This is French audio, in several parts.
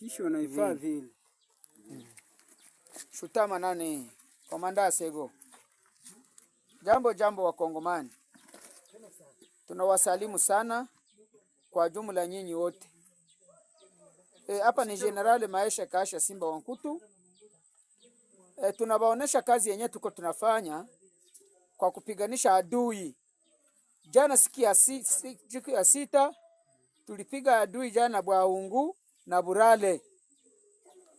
kisha unaifaa vile. Shutama nani? Komanda Sego. Jambo Wakongomani. Tunawasalimu sana kwa jumla nyinyi wote. Hapa ni General Maesha Kasha Simba Wankutu. Tunabaonesha kazi yenye tuko tunafanya kwa kupiganisha adui. Jana siku ya sita tulipiga adui jana Bwaungu na Burale.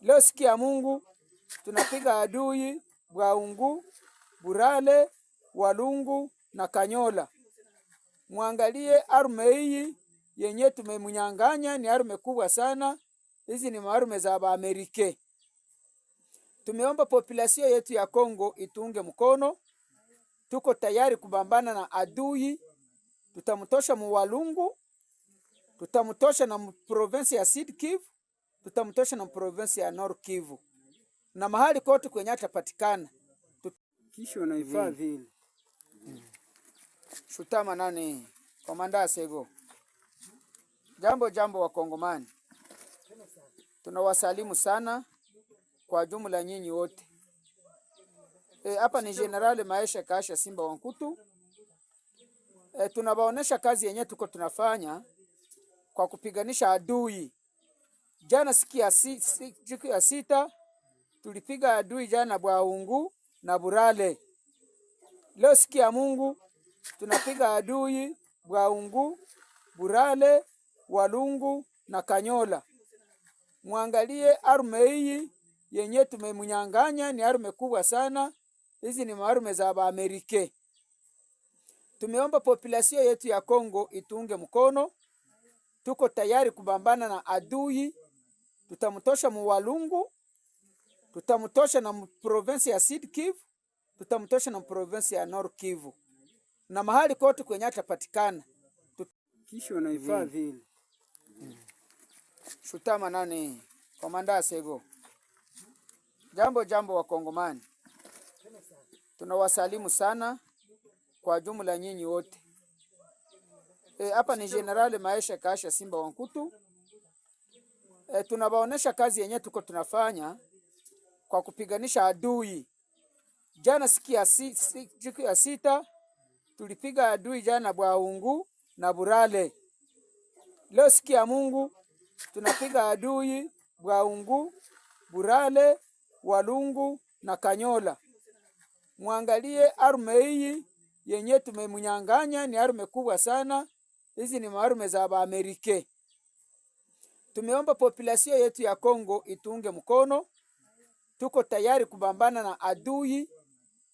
Leo siku ya Mungu tunapiga adui Bwaungu, Burale, Walungu na Kanyola. Muangalie arme hii yenye tumemunyanganya, ni arme kubwa sana. Hizi ni arme za Amerika. Tumeomba population yetu ya Kongo itunge mkono. Tuko tayari kubambana na adui. Tutamutosha mu Walungu, tutamutosha na province ya Sud Kivu, tutamutosha na province ya Nord Kivu. Na mahali kote kwenye atapatikana. Kisha unaifaa vile. Shutama nani? Komanda Sego. Jambo Wakongomani. Tunawasalimu sana kwa jumla nyinyi wote. Hapa ni General Maesha Kasha Simba Wankutu. Tunabaonesha kazi yenye tuko tunafanya kwa kupiganisha adui. Jana siku ya sita tulipiga adui jana Bwaungu na Burale. Leo siku ya Mungu tunapiga adui Bwaungu, Burale, Walungu na Kanyola. Muangalie arme hii yenye tumemunyanganya, ni arme kubwa sana. Hizi ni arme za Amerika. Tumeomba population yetu ya Kongo itunge mkono. Tuko tayari kubambana na adui. Tutamutosha mu Walungu, tutamutosha na province ya Sud Kivu, tutamutosha na province ya Nord Kivu. Na mahali kote kwenye atapatikana. Kisha unaifaa vile. Shutama nani? Komanda Sego. Jambo Wakongomani. Tunawasalimu sana kwa jumla nyinyi wote. Hapa ni General Maesha Kasha Simba Wankutu. Tunabaonesha kazi yenye tuko tunafanya kwa kupiganisha adui. Jana siku ya sita tulipiga adui jana Bwaungu na Burale. Leo siku ya Mungu tunapiga adui Bwaungu, Burale, Walungu na Kanyola. Muangalie arme hii yenye tumemunyanganya, ni arme kubwa sana. Hizi ni arme za Amerika. Tumeomba population yetu ya Kongo itunge mkono. Tuko tayari kubambana na adui.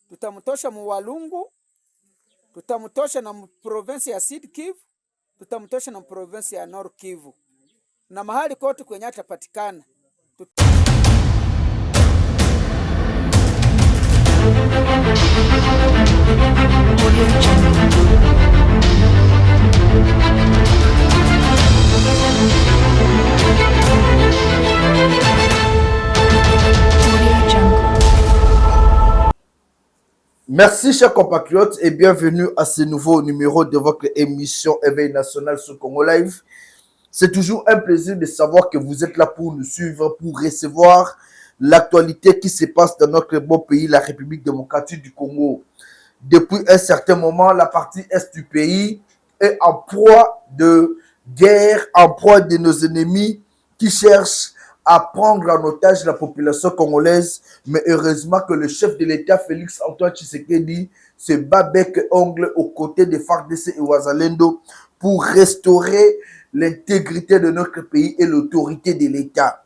Tutamutosha mu Walungu, tutamutosha na province ya Sud Kivu, tutamutosha na province ya Nord Kivu. Na mahali kote kwenye atapatikana. Merci chers compatriotes et bienvenue à ce nouveau numéro de votre émission Éveil National sur Congo Live. C'est toujours un plaisir de savoir que vous êtes là pour nous suivre, pour recevoir l'actualité qui se passe dans notre beau pays, la République démocratique du Congo. Depuis un certain moment, la partie est du pays est en proie de guerre, en proie de nos ennemis qui cherchent à prendre en otage la population congolaise. Mais heureusement que le chef de l'État, Félix Antoine Tshisekedi, se bat bec et ongle aux côtés de FARDC et Wazalendo pour restaurer l'intégrité de notre pays et l'autorité de l'État.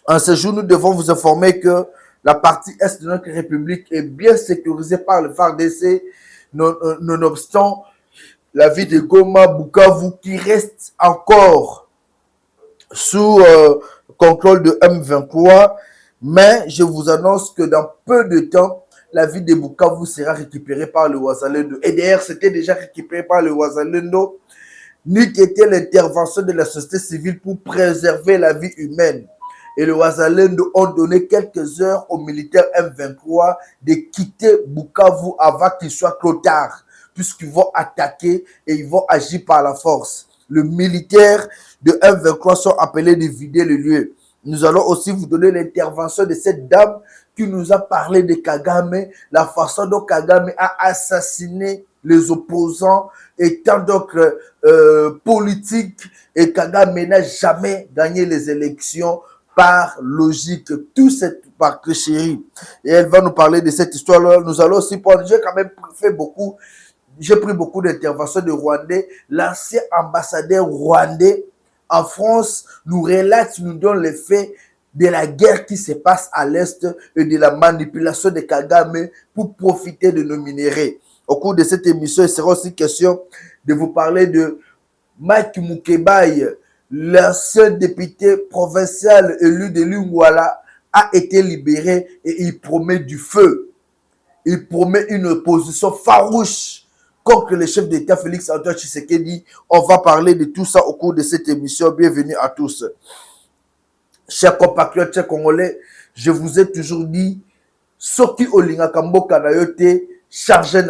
En ce jour, nous devons vous informer que la partie est de notre République est bien sécurisée par le FARDC, nonobstant la ville de Goma, Bukavu, qui reste encore sous contrôle de M23. Mais je vous annonce que dans peu de temps, la ville de Bukavu sera récupérée par le Wazalendo. Et d'ailleurs, c'était déjà récupéré par le Wazalendo. N'eût été l'intervention de la société civile pour préserver la vie humaine. Et le Wazalendo ont donné quelques heures aux militaires M23 de quitter Bukavu avant qu'il soit trop tard, puisqu'ils vont attaquer et ils vont agir par la force. Les militaires de M23 sont appelés de vider le lieu. Nous allons aussi vous donner l'intervention de cette dame qui nous a parlé de Kagame, la façon dont Kagame a assassiné les opposants et tant d'autres politiques. Et Kagame n'a jamais gagné les élections par logique, tout c'est par tricherie. Et elle va nous parler de cette histoire-là. Nous allons aussi prendre, j'ai quand même fait beaucoup, j'ai pris beaucoup d'interventions de Rwandais. L'ancien ambassadeur rwandais en France nous relate, nous donne les faits de la guerre qui se passe à l'Est et de la manipulation de Kagame pour profiter de nos minéraux. Au cours de cette émission, il sera aussi question de vous parler de Mike Mukebaye, l'ancien député provincial élu de Lingwala, a été libéré et il promet du feu. Il promet une opposition farouche contre le chef d'État Félix Antoine Tshisekedi. On va parler de tout ça au cours de cette émission. Bienvenue à tous. Chers compatriotes, chers Congolais, je vous ai toujours dit, Soki Olinga Kamboka Nayote, chargé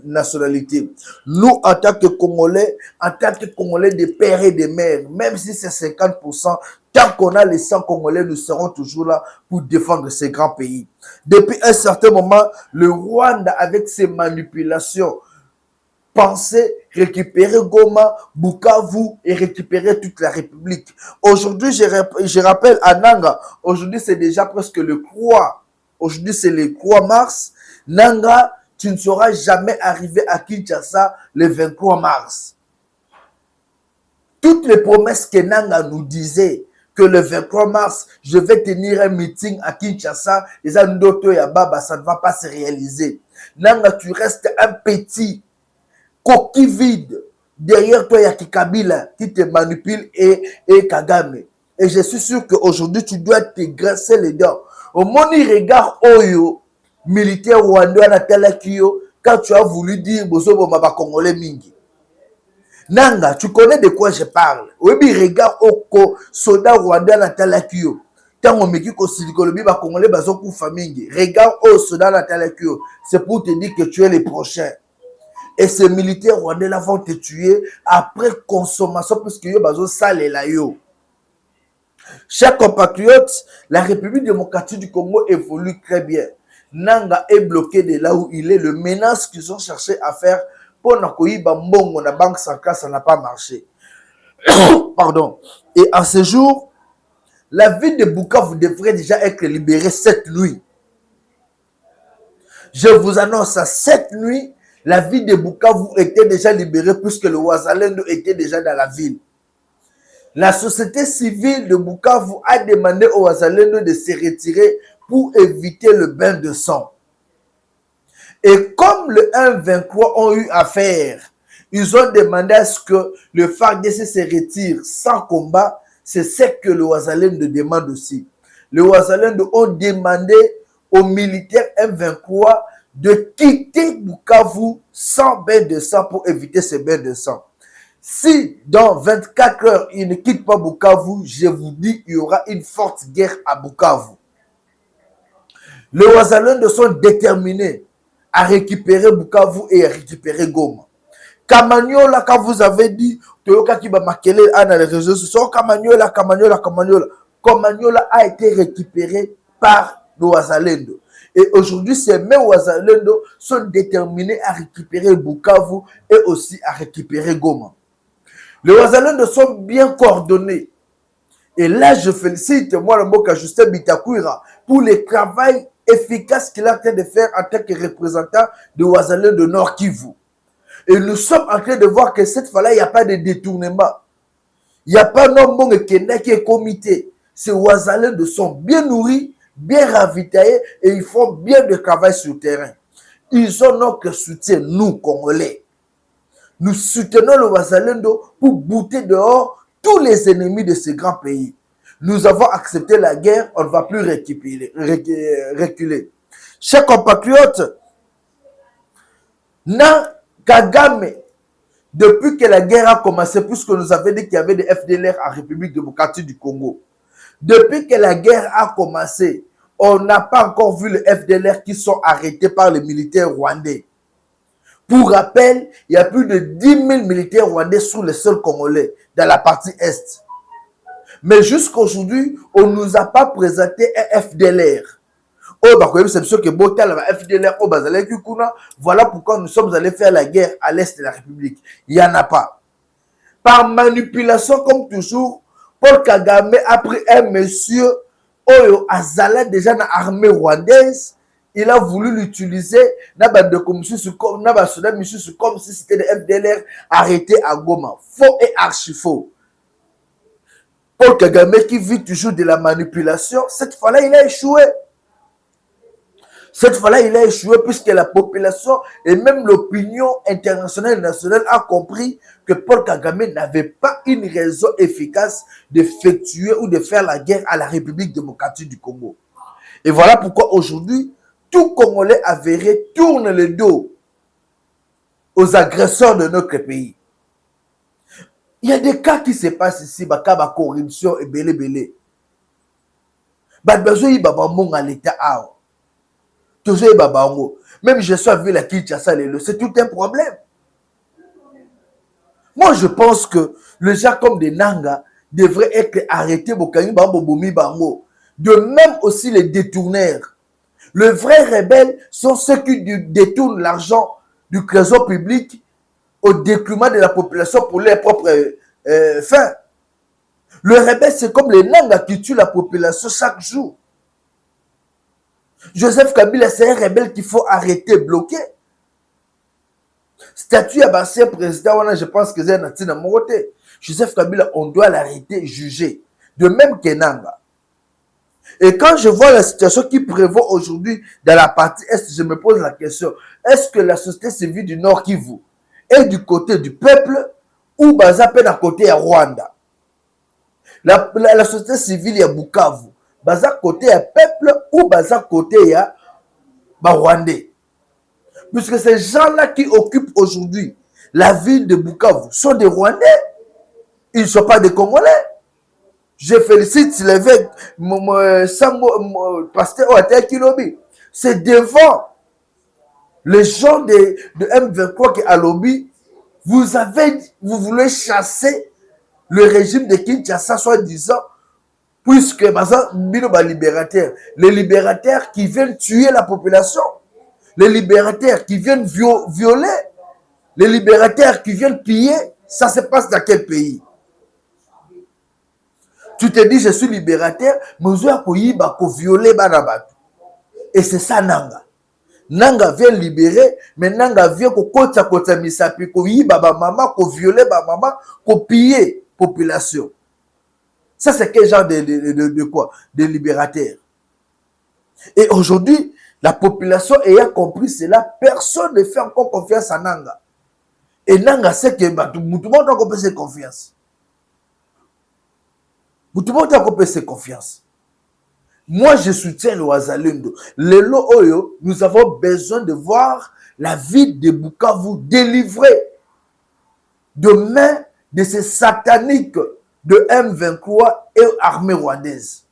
nationalité. Nous, en tant que Congolais de père et de mère, même si c'est 50%, tant qu'on a les 100 Congolais, nous serons toujours là pour défendre ces grands pays. Depuis un certain moment, le Rwanda, avec ses manipulations, pensait récupérer Goma, Bukavu et récupérer toute la République. Aujourd'hui, je rappelle à Nanga, aujourd'hui c'est déjà presque le 3. Aujourd'hui c'est le 3 mars. Nanga, tu ne seras jamais arrivé à Kinshasa le 23 mars. Toutes les promesses que Nanga nous disait, que le 23 mars, je vais tenir un meeting à Kinshasa, et ça ne va pas se réaliser. Nanga, tu restes un petit coquille vide. Derrière toi, il y a Kabila qui te manipule et Kagame. Et je suis sûr qu'aujourd'hui, tu dois te grincer les dents. Au moni regard Oyo, militaire rwandais na Talakio, quand tu as voulu dire Bozobo Maba Congolais Mingi. Nanga, tu connais de quoi je parle. Obi regard Oko, soldat rwandais na Talakio. Tango meki ko silikolobi ba Congolais bazoku famingi. Regarde au soldat na Talakio. C'est pour te dire que tu es le prochain. Et ces militaires rwandais-là vont te tuer après consommation parce que yo bazo sale la yo. Chers compatriotes, la République démocratique du Congo évolue très bien. Nanga est bloqué de là où il est. Le menace qu'ils ont cherché à faire pour Nakoyiba Mbongo, la banque centrale, ça n'a pas marché. Pardon. Et en ce jour, la ville de Bukavu devrait déjà être libérée cette nuit. Je vous annonce à cette nuit, la ville de Bukavu était déjà libérée puisque le Wazalendo était déjà dans la ville. La société civile de Bukavu a demandé au Wazalendo de se retirer pour éviter le bain de sang. Et comme le 1-23 ont eu affaire, ils ont demandé à ce que le FARDC se retire sans combat. C'est ce que le Wazalendo demande aussi. Le Wazalendo ont demandé aux militaires M23 de quitter Bukavu sans bain de sang pour éviter ce bain de sang. Si dans 24 heures, ils ne quittent pas Bukavu, je vous dis, il y aura une forte guerre à Bukavu. Les Wazalendo sont déterminés à récupérer Bukavu et à récupérer Goma. Kamanyola, quand vous avez dit, Toyoka qui va marquer dans les réseaux sociaux, Kamanyola a été récupéré par le Wazalendo. Et aujourd'hui, ces mêmes Wazalendo sont déterminés à récupérer Bukavu et aussi à récupérer Goma. Les Wazalendo sont bien coordonnés. Et là, je félicite moi le Mboka Justin Bitakwira pour le travail efficace qu'il est en train de faire en tant que représentant de Wazalendo de Nord Kivu. Et nous sommes en train de voir que cette fois-là, il n'y a pas de détournement. Il n'y a pas non qui est comité. Ces Wazalendo sont bien nourris, bien ravitaillés et ils font bien de travail sur le terrain. Ils ont notre soutien, nous, Congolais. Nous soutenons le Wazalendo pour bouter dehors tous les ennemis de ce grand pays. Nous avons accepté la guerre, on ne va plus reculer. Chers compatriotes, Kagame, depuis que la guerre a commencé, puisque nous avons dit qu'il y avait des FDLR en République démocratique du Congo, depuis que la guerre a commencé, on n'a pas encore vu les FDLR qui sont arrêtés par les militaires rwandais. Pour rappel, il y a plus de 10 000 militaires rwandais sur le sol congolais, dans la partie Est. Mais jusqu'à aujourd'hui, on ne nous a pas présenté un FDLR. Oh, bah, c'est sûr que Botal va FDLR, oh, bah, voilà pourquoi nous sommes allés faire la guerre à l'est de la République. Il n'y en a pas. Par manipulation, comme toujours, Paul Kagame a pris un monsieur, Oyo Azala, déjà dans l'armée rwandaise. Il a voulu l'utiliser comme si c'était des FDLR arrêtés à Goma. Faux et archi faux. Paul Kagame qui vit toujours de la manipulation, cette fois-là, il a échoué. Cette fois-là, il a échoué puisque la population et même l'opinion internationale et nationale a compris que Paul Kagame n'avait pas une raison efficace d'effectuer ou de faire la guerre à la République démocratique du Congo. Et voilà pourquoi aujourd'hui, tout Congolais avéré tourne le dos aux agresseurs de notre pays. Il y a des cas qui se passent ici, bah, cas de corruption et belé. Bah, besoin y baba monga l'état a. Toujours baba ngo. Même je suis vu la Kinshasa lelo, c'est tout un problème. Moi, je pense que les gens comme des Nanga devraient être arrêtés de même aussi les détourneurs. Les vrais rebelles sont ceux qui détournent l'argent du trésor public au détriment de la population pour leurs propres fins. Le rebelle, c'est comme les Nanga qui tuent la population chaque jour. Joseph Kabila, c'est un rebelle qu'il faut arrêter, bloquer. Statut à l'ancien président, je pense que c'est Natina Morote. Joseph Kabila, on doit l'arrêter, juger. De même que Nanga. Et quand je vois la situation qui prévaut aujourd'hui dans la partie Est, je me pose la question, est-ce que la société civile du Nord Kivu est du côté du peuple ou Bazapen à côté à Rwanda? La société civile à Bukavu, Baza côté à peuple ou Baza côté à Rwandais? Puisque ces gens-là qui occupent aujourd'hui la ville de Bukavu sont des Rwandais, ils ne sont pas des Congolais. Je félicite l'évêque pasteur Ouattara Kilobi. C'est devant les gens de M23 qui à lobby, vous voulez chasser le régime de Kinshasa, soi-disant, puisque les libérateurs qui viennent tuer la population, les libérateurs qui viennent violer, les libérateurs qui viennent piller, ça se passe dans quel pays? Tu te dis, je suis libérateur, mais je vais violer Banabat. Et c'est ça Nanga. Nanga vient libérer, mais Nanga vient kota misapi, ko yiba ba mama, ko violer ba mama, ko piller population. Ça c'est quel genre de quoi? De libérateur. Et aujourd'hui, la population ayant compris cela, personne ne fait encore confiance à Nanga. Et Nanga sait que tout le monde a encore fait confiance. Tout le monde a encore fait confiance. Moi, je soutiens le Wazalendo. Lelo Oyo, nous avons besoin de voir la ville de Bukavu délivrée de main de ces sataniques de M23 et armée rwandaise.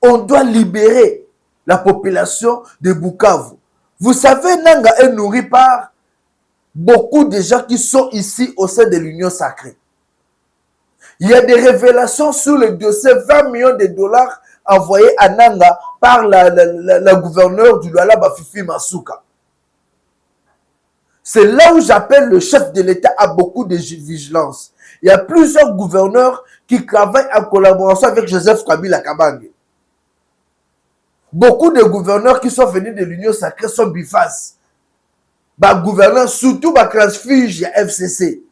On doit libérer la population de Bukavu. Vous savez, Nanga est nourri par beaucoup de gens qui sont ici au sein de l'Union sacrée. Il y a des révélations sur le dossier 20 millions de dollars envoyés à Nanga par la gouverneure du Lualaba Fifi Masuka. C'est là où j'appelle le chef de l'État à beaucoup de vigilance. Il y a plusieurs gouverneurs qui travaillent en collaboration avec Joseph Kabila Kabange. Beaucoup de gouverneurs qui sont venus de l'Union sacrée sont bifaces. Gouverneurs, surtout transfuge, il y a FCC,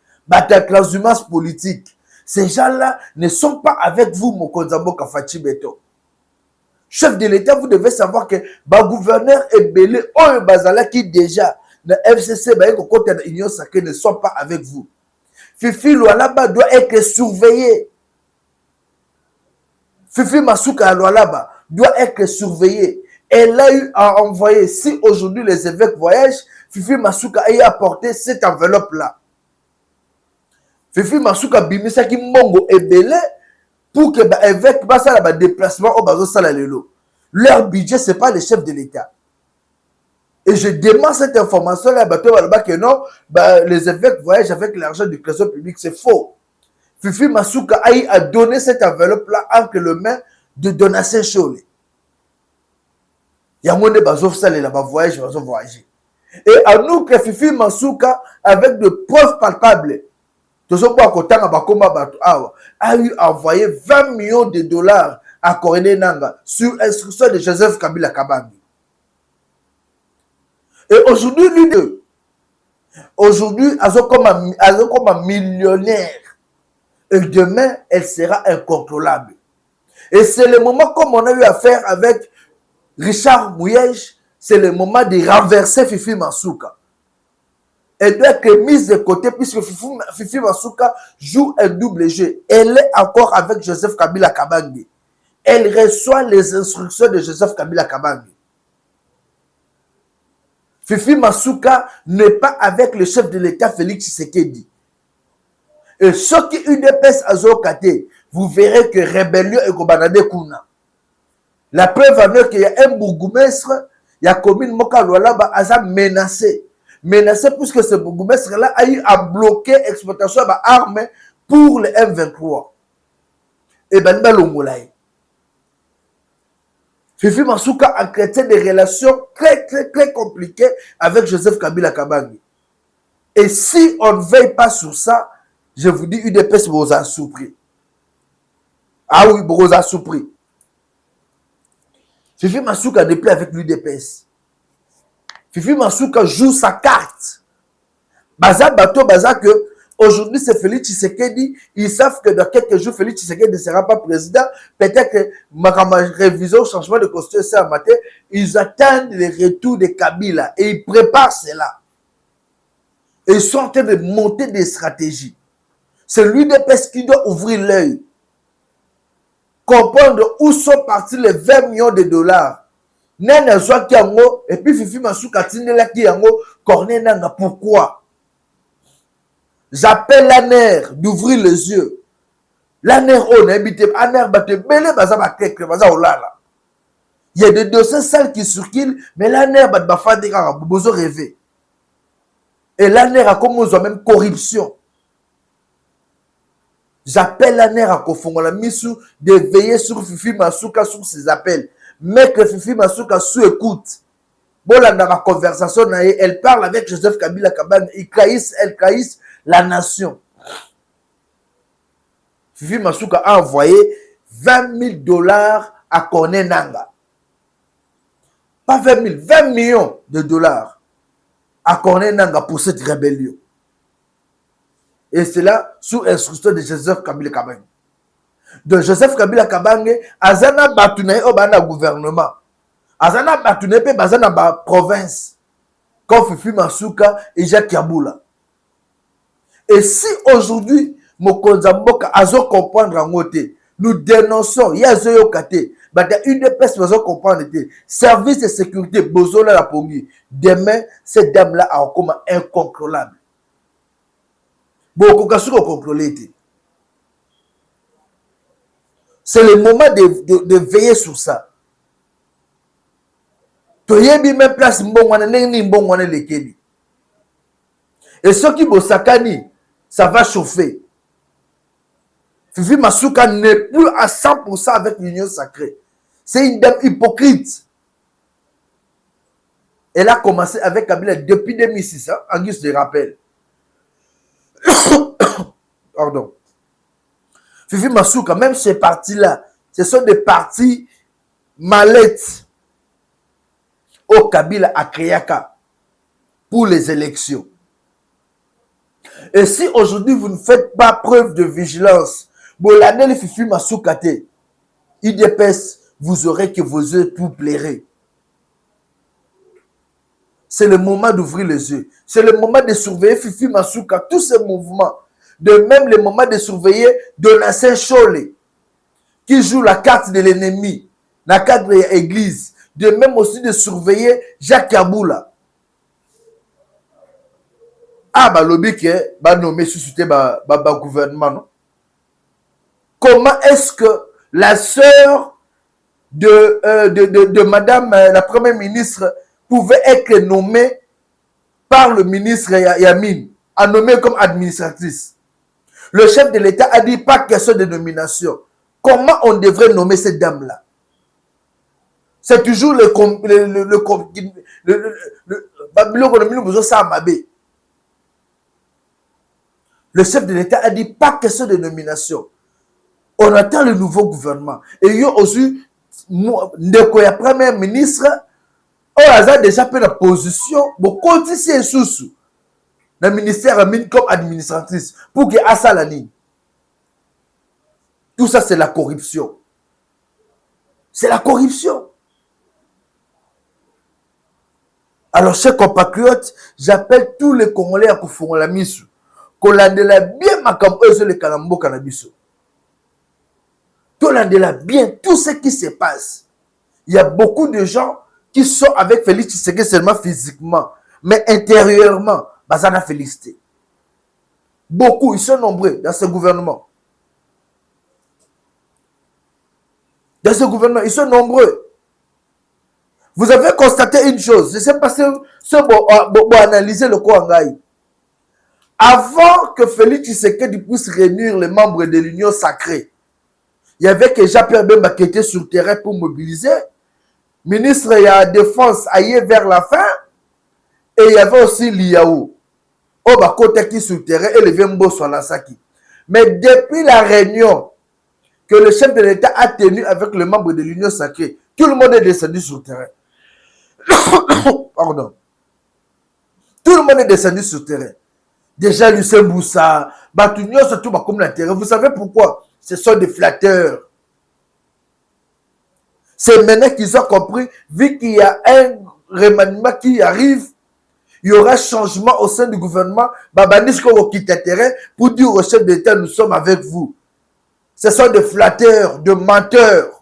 transhumance politique. Ces gens-là ne sont pas avec vous, Mokonzambo Kafachi Beto. Chef de l'État, vous devez savoir que gouverneur et belé, bazala qui déjà, le FCC, l'Union sacrée ne sont pas avec vous. Fifi Lualaba doit être surveillé. Fifi Masuka Lualaba doit être surveillé. Elle a eu à envoyer, si aujourd'hui les évêques voyagent, Fifi Masuka a apporté cette enveloppe-là. Fifi Masuka bimisa ki mongo ebele pour que l'évêque passe à la déplacement au bazo salalelo. Leur budget, ce n'est pas le chef de l'État. Et je demande cette information-là, que non, les évêques voyagent avec l'argent du trésor public, c'est faux. Fifi Masuka a donné cette enveloppe-là entre les mains de Donatien Chole. Il y a moins de bazof ça, là-bas, voyage, voyager. Et à nous que Fifi Masuka, avec de preuves palpables, a eu envoyé 20 millions de dollars à Corneille Nanga sur instruction de Joseph Kabila Kabange. Et aujourd'hui, aujourd'hui, elle est comme un millionnaire. Et demain, elle sera incontrôlable. Et c'est le moment comme on a eu à faire avec Richard Mouyej, c'est le moment de renverser Fifi Masuka. Elle doit être mise de côté puisque Fifi Masuka joue un double jeu. Elle est encore avec Joseph Kabila Kabange. Elle reçoit les instructions de Joseph Kabila Kabange. Fifi Masuka n'est pas avec le chef de l'État Félix Tshisekedi. Et ce qui une épaisse à Zokate, vous verrez que rébellion est Kobanade Kuna. La preuve en est qu'il y a un bourgmestre, il y a commune Mokalwala, a menacé. Menacé puisque ce bourgmestre-là a eu à bloquer l'exploitation d'armes pour le M23. Et ben Balongolaï. Fifi Masuka a créé des relations très compliquées avec Joseph Kabila Kabange. Et si on ne veille pas sur ça, je vous dis, UDPS vous a surpris. Ah oui, vous a surpris. Fifi Masuka n'est plus avec l'UDPS. Fifi Masuka joue sa carte. Baza bateau, baza que aujourd'hui c'est Félix Tshisekedi. Ils savent que dans quelques jours, Félix Tshisekedi ne sera pas président. Peut-être que ma révision, changement de constitution, c'est un matin. Ils attendent le retour de Kabila et ils préparent cela. Et ils sont en train de monter des stratégies. C'est l'UDPS qui doit ouvrir l'œil. Comprendre où sont partis les 20 millions de dollars. Nana Zwa Kiango, et puis Fifi Masuka Tinela Kiango, Corneille Nanga, pourquoi? J'appelle l'ANER d'ouvrir les yeux. L'ANER, on a habité, l'ANER, il y a des dossiers sales qui circulent, mais l'ANER, besoin de rêver. Et l'ANER a commencé même corruption. J'appelle l'ANER à Kofongola Missou de veiller sur Fifi Masuka sur ses appels. Mais que Fifi Masuka sous-écoute. Bon, là, dans la conversation, elle parle avec Joseph Kabila Kabange. Elle trahissent la nation. Fifi Masuka a envoyé 20 000 dollars à Corneille Nanga. Pas 20 000, 20 millions de dollars à Corneille Nanga pour cette rébellion. Et c'est là sous instruction de Joseph Kabila Kabange. De Joseph Kabila Kabange, Azana Batune au bana gouvernement. Azana Batune pe bazana ba province. Comme Fifi Masuka et Jacques Yaboula. Et si aujourd'hui, Mokonza Mboka azo comprendre en côté, nous dénonçons, yazo yokate, bata une des personnes qui comprendre que service de sécurité, bozola la pongi. Demain, cette dame-là a comme incontrôlable. Beaucoup de contrôler. C'est le moment de veiller sur ça. Tu y même place lekeli. Et ceux qui bossakani, ça va chauffer. Fifi Masuka n'est plus à 100% avec l'union sacrée. C'est une dame hypocrite. Elle a commencé avec Kabila depuis 2006, hein, en guise de rappel. Pardon. Fifi Masuka, même ces partis-là, ce sont des partis mallettes au Kabila à Kriaka pour les élections. Et si aujourd'hui vous ne faites pas preuve de vigilance, Bolanel Fifi Masuka te, IDPS, vous aurez que vos yeux tout plairez. C'est le moment d'ouvrir les yeux. C'est le moment de surveiller Fifi Masuka, tous ces mouvements. De même le moment de surveiller Donatien Chole, qui joue la carte de l'ennemi, la carte de l'église. De même aussi de surveiller Jacques Yaboula. Ah, bah, lobby qui est nommé suscité par le gouvernement, non? Comment est-ce que la sœur de madame la première ministre pouvait être nommée par le ministre Yamine, à nommer comme administratrice? Le chef de l'État a dit pas question de nomination. Comment on devrait nommer cette dame-là? C'est toujours le chef de l'État a dit pas question de nomination. On attend le nouveau gouvernement. Et il y a aussi le premier ministre, on a déjà pris la position, bon, quand c'est sous le ministère comme administratrice pour que à la ligne. Tout ça, c'est la corruption. C'est la corruption. Alors, chers compatriotes, j'appelle tous les Congolais à faire la mise. Qu'on l'andela bien ma campagne le calambo cannabiso. Qu'on l'andela bien tout ce qui se passe. Il y a beaucoup de gens qui sont avec Félix Tshisekedi seulement physiquement, mais intérieurement, bazana félicité. Beaucoup, ils sont nombreux dans ce gouvernement. Dans ce gouvernement, ils sont nombreux. Vous avez constaté une chose, je ne sais pas si vous analyser le Kouangaï. Avant que Félix Tshisekedi puisse réunir les membres de l'Union sacrée, il y avait que Jean-Pierre Bemba qui était sur le terrain pour mobiliser. Ministre de la Défense aillé vers la fin. Et il y avait aussi Liaou. Oba Kote qui sur le terrain et le Vembo Swalasaki. Mais depuis la réunion que le chef de l'État a tenue avec les membres de l'Union sacrée, tout le monde est descendu sur le terrain. Pardon. Tout le monde est descendu sur le terrain. Déjà Lucien Boussa, Batounion, surtout comme la terre. Vous savez pourquoi? Ce sont des flatteurs. C'est maintenant qu'ils ont compris, vu qu'il y a un remaniement qui arrive, il y aura changement au sein du gouvernement. Babanisko quitte le terrain pour dire au chef d'État, nous sommes avec vous. Ce sont des flatteurs, des menteurs.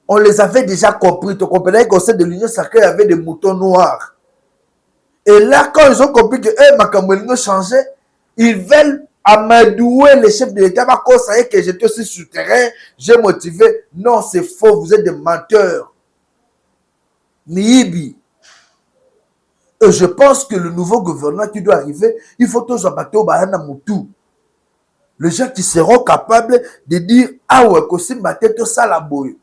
On les avait déjà compris. Tu comprenais qu'au sein de l'Union sacrée, il y avait des moutons noirs. Et là, quand ils ont compris que Makamouelino changeait, ils veulent amadouer les chefs de l'État. Quand ça y est que j'étais aussi sur le terrain, j'ai motivé. Non, c'est faux, vous êtes des menteurs. Niibi. Et je pense que le nouveau gouvernement qui doit arriver, il faut tous abattre au Bahana Moutou. Les gens qui seront capables de dire ah ouais, que ma tête ça la boue.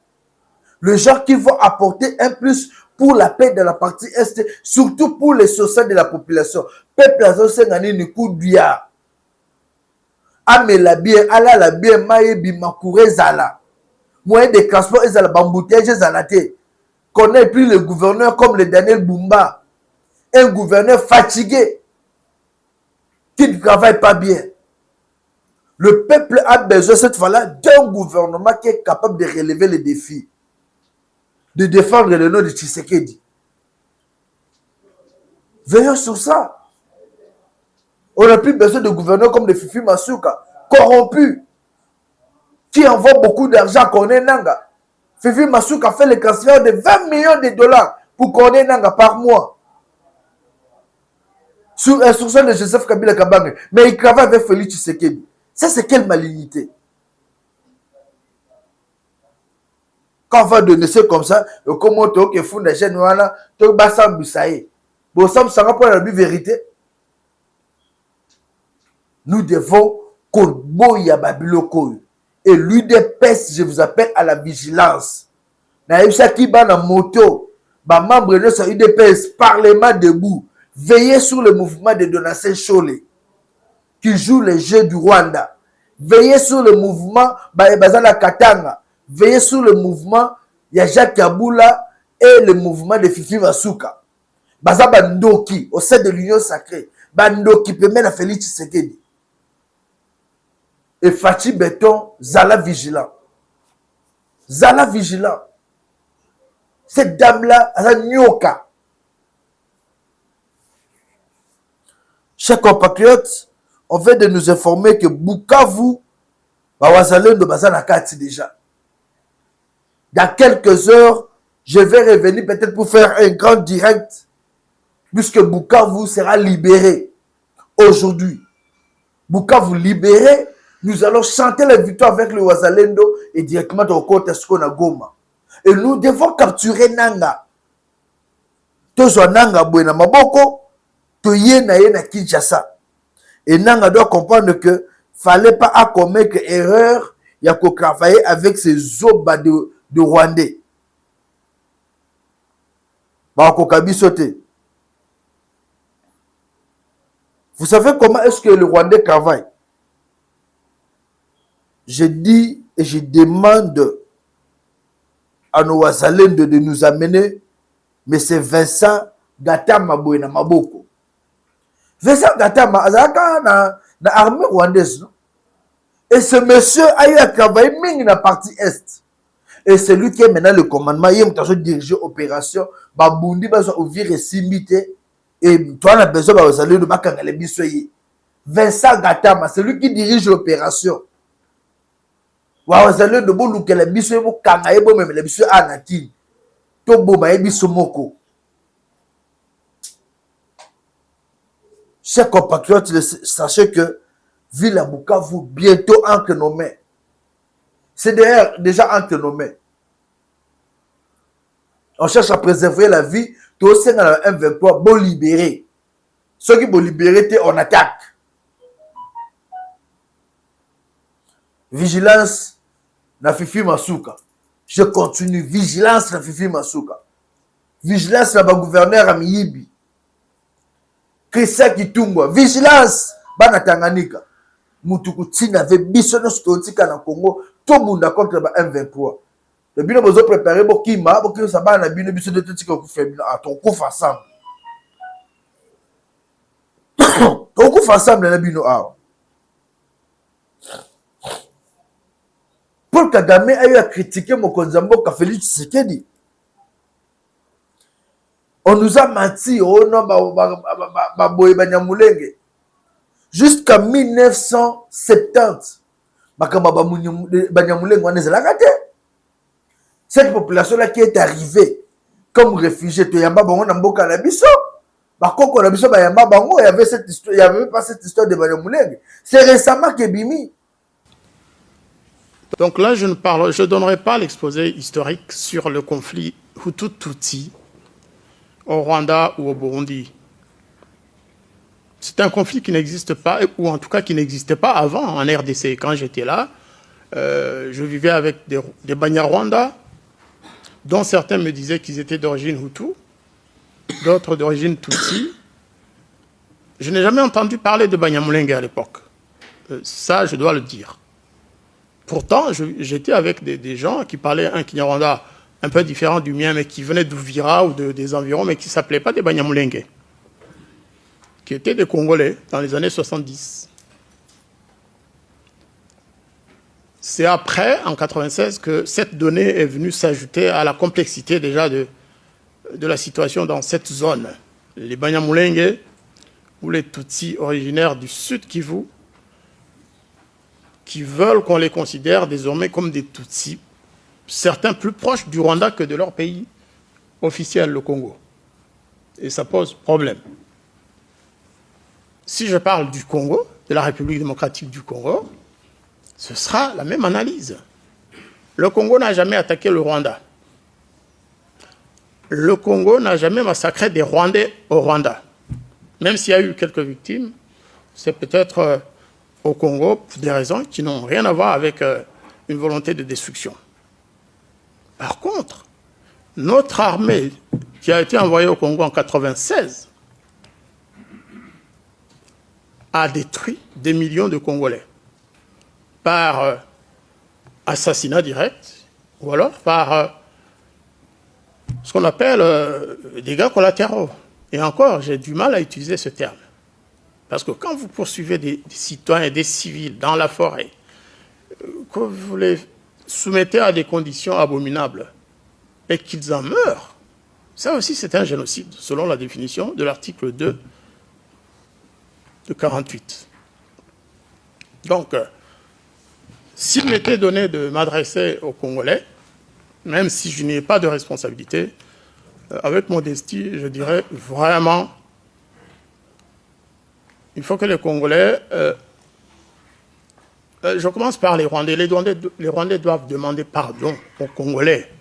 Les gens qui vont apporter un plus pour la paix de la partie Est, surtout pour les sociaux de la population. Peuple a zosengani ni kudia. Amela bien, ala la bien, maye bimakure zala. Moyen de transport ezala bambouteage ezala te. Connaît plus le gouverneur comme le Daniel Bumba. Un gouverneur fatigué qui ne travaille pas bien. Le peuple a besoin cette fois-là d'un gouvernement qui est capable de relever les défis. De défendre le nom de Tshisekedi. Veillons sur ça. On n'a plus besoin de gouverneurs comme de Fifi Masuka, corrompus, qui envoient beaucoup d'argent à Corneille Nanga. Fifi Masuka fait le transfert de 20 millions de dollars pour Corneille Nanga par mois. Sur instruction de Joseph Kabila Kabange. Mais il travaille avec Félix Tshisekedi. Ça, c'est quelle malignité? Quand on va donner ça comme ça, comment tu as fait des jeunes, tu as fait des jeunes, bon, ça me sera pas la vérité. Nous devons Kolboya Babiloko. Et l'UDPS, je vous appelle à la vigilance. Naïbsa qui bat la moto, membre de ce UDPS, Parlement debout, veillez sur le mouvement de Donatien Cholé, qui joue les jeux du Rwanda. Veillez sur le mouvement Bazala Katanga. Veillez sur le mouvement Jacques Kabula et le mouvement de Fifi Masuka. Baza Bandoki, au sein de l'Union sacrée. Bandoki permet à Félix Tshisekedi. Et Fachi Béton, Zala vigilant. Zala vigilant. Cette dame-là, elle a nyoka. Chers compatriotes, on vient de nous informer que Bukavu, Bawazalendo Bazana Kati déjà. Dans quelques heures, je vais revenir peut-être pour faire un grand direct, puisque Bukavu sera libéré aujourd'hui. Bukavu libéré, nous allons chanter la victoire avec le Wazalendo et directement au côté de Goma. Et nous devons capturer Nanga. Tozo Nanga Buena Maboko, Toye na Kinshasa. Et Nanga doit comprendre que fallait pas à commettre erreur, il y a qu'à travailler avec ces obas de Rwandais. Vous savez comment est-ce que le Rwandais travaille? Je dis et je demande à nos Wazalènes de nous amener, mais c'est Vincent Gatama Boyna Maboko. Vincent Gatama, na armée rwandaise. Et ce monsieur a eu à travailler dans la partie Est. Et c'est lui qui est maintenant le commandement. Il a dirigé l'opération. Babundi va ouvrir et s'imiter. Et toi, on a besoin de Wazalène de Bakangale Bissoye. Vincent Gatama, c'est lui qui dirige l'opération. Wazalène de Bolukele Bissoye, Kangaye Bo même, les Bissoye Anaki. Tobo Baye Bissomoko. Chers compatriotes, sachez que Ville à Bukavu, bientôt entre nos mains. C'est déjà entre nos mains. On cherche à préserver la vie. Tout ça dans la M23, bon libérer. Ceux qui vont libérer, on attaque. Vigilance, na Fifi Masuka. Je continue. Vigilance, na Fifi Masuka. Vigilance, na gouverneur Amiyibi. Christian Kitungwa. Vigilance, bana Tanganyika. Mutukuti n'avait bisono stotika na Congo. Tout le monde contre la M23. Le bino bozo préparé pour Kima, pour que ça va na bino biso de tout ce qu'on fait à ton coup ensemble. Ton coup ensemble na bino a. Paul Kagame a eu à critiquer Mokonzambo ka Félix Tshisekedi. On nous a menti au nom Baboye Banyamulenge. Jusqu'à 1970. Banyamulenge on est là. Cette population-là qui est arrivée comme réfugiée, il y avait cette histoire, il n'y avait pas cette histoire de Banyamulenge. C'est récemment que Bimi. Donc là, je ne donnerai pas l'exposé historique sur le conflit Hutu-Tutsi au Rwanda ou au Burundi. C'est un conflit qui n'existe pas, ou en tout cas qui n'existait pas avant en RDC. Quand j'étais là, je vivais avec des Banyarwanda, dont certains me disaient qu'ils étaient d'origine Hutu, d'autres d'origine Tutsi. Je n'ai jamais entendu parler de Banyamulenge à l'époque. Ça, je dois le dire. Pourtant, j'étais avec des gens qui parlaient un Kinyarwanda un peu différent du mien, mais qui venaient d'Ouvira ou des environs, mais qui ne s'appelaient pas des Banyamulenge, qui étaient des Congolais dans les années 70. C'est après, en 96, que cette donnée est venue s'ajouter à la complexité déjà de la situation dans cette zone. Les Banyamulenge ou les Tutsis originaires du Sud Kivu, qui veulent qu'on les considère désormais comme des Tutsis, certains plus proches du Rwanda que de leur pays officiel, le Congo. Et ça pose problème. Si je parle du Congo, de la République démocratique du Congo, ce sera la même analyse. Le Congo n'a jamais attaqué le Rwanda. Le Congo n'a jamais massacré des Rwandais au Rwanda. Même s'il y a eu quelques victimes, c'est peut-être au Congo pour des raisons qui n'ont rien à voir avec une volonté de destruction. Par contre, notre armée qui a été envoyée au Congo en 1996 a détruit des millions de Congolais par assassinat direct ou alors par ce qu'on appelle dégâts collatéraux. Et encore, j'ai du mal à utiliser ce terme. Parce que quand vous poursuivez des citoyens et des civils dans la forêt, que vous les soumettez à des conditions abominables et qu'ils en meurent, ça aussi c'est un génocide, selon la définition de l'article 2 de 48. Donc, s'il m'était donné de m'adresser aux Congolais, même si je n'ai pas de responsabilité, avec modestie, je dirais vraiment, il faut que les Congolais, je commence par les Rwandais. Les Rwandais doivent demander pardon aux Congolais.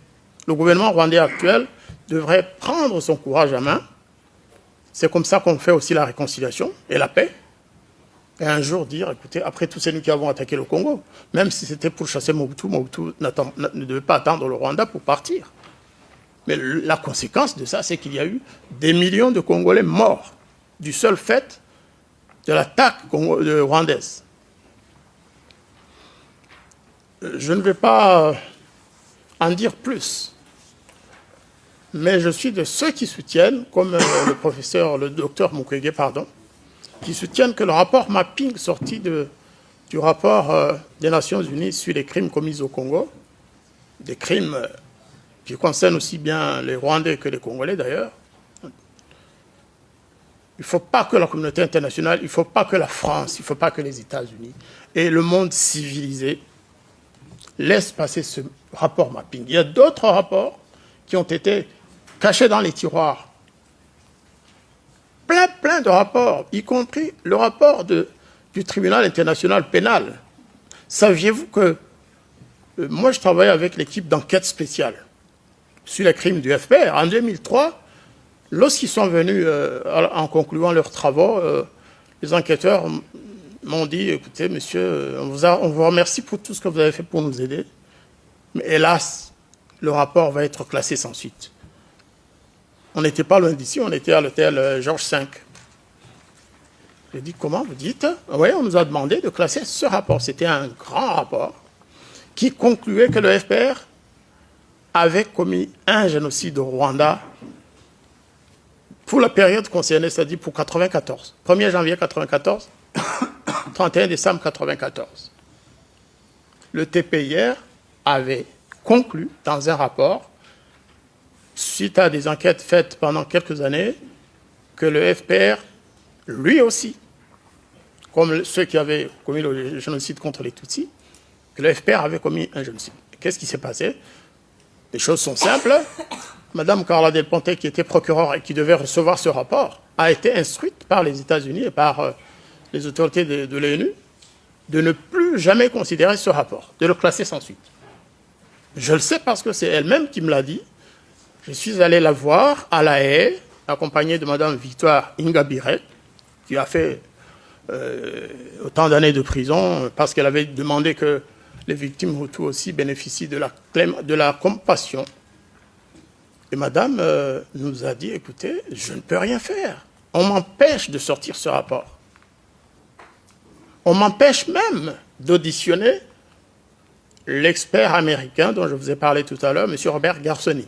Le gouvernement rwandais actuel devrait prendre son courage à main. C'est comme ça qu'on fait aussi la réconciliation et la paix. et un jour dire, écoutez, après tout, c'est nous qui avons attaqué le Congo. Même si c'était pour chasser Mobutu, Mobutu ne devait pas attendre le Rwanda pour partir. Mais la conséquence de ça, c'est qu'il y a eu des millions de Congolais morts du seul fait de l'attaque rwandaise. Je ne vais pas en dire plus, mais je suis de ceux qui soutiennent, comme le docteur Mukwege, qui soutiennent que le rapport mapping sorti du rapport des Nations Unies sur les crimes commis au Congo, des crimes qui concernent aussi bien les Rwandais que les Congolais d'ailleurs, il ne faut pas que la communauté internationale, il ne faut pas que la France, il ne faut pas que les États-Unis et le monde civilisé laissent passer ce rapport mapping. Il y a d'autres rapports qui ont été cachés dans les tiroirs. Plein de rapports, y compris le rapport du tribunal international pénal. Saviez-vous que moi je travaille avec l'équipe d'enquête spéciale sur les crimes du FPR. En 2003, lorsqu'ils sont venus en concluant leurs travaux, les enquêteurs m'ont dit, écoutez, monsieur, on vous remercie pour tout ce que vous avez fait pour nous aider, mais hélas, le rapport va être classé sans suite. On n'était pas loin d'ici, on était à l'hôtel Georges V. J'ai dit, comment vous dites? Oui, on nous a demandé de classer ce rapport. C'était un grand rapport qui concluait que le FPR avait commis un génocide au Rwanda pour la période concernée, c'est-à-dire pour 1994. 1er janvier 1994, 31 décembre 1994. Le TPIR avait conclu dans un rapport, suite à des enquêtes faites pendant quelques années, que le FPR, lui aussi, comme ceux qui avaient commis le génocide contre les Tutsis, que le FPR avait commis un génocide. Qu'est-ce qui s'est passé? Les choses sont simples. Madame Carla Del Ponte, qui était procureure et qui devait recevoir ce rapport, a été instruite par les États-Unis et par les autorités de l'ONU de ne plus jamais considérer ce rapport, de le classer sans suite. Je le sais parce que c'est elle-même qui me l'a dit. Je suis allé la voir à La Haye, accompagnée de Madame Victoire Ingabire, qui a fait autant d'années de prison parce qu'elle avait demandé que les victimes Hutus aussi bénéficient de la compassion. Et Madame nous a dit, écoutez, je ne peux rien faire. On m'empêche de sortir ce rapport. On m'empêche même d'auditionner l'expert américain dont je vous ai parlé tout à l'heure, M. Robert Garsoni.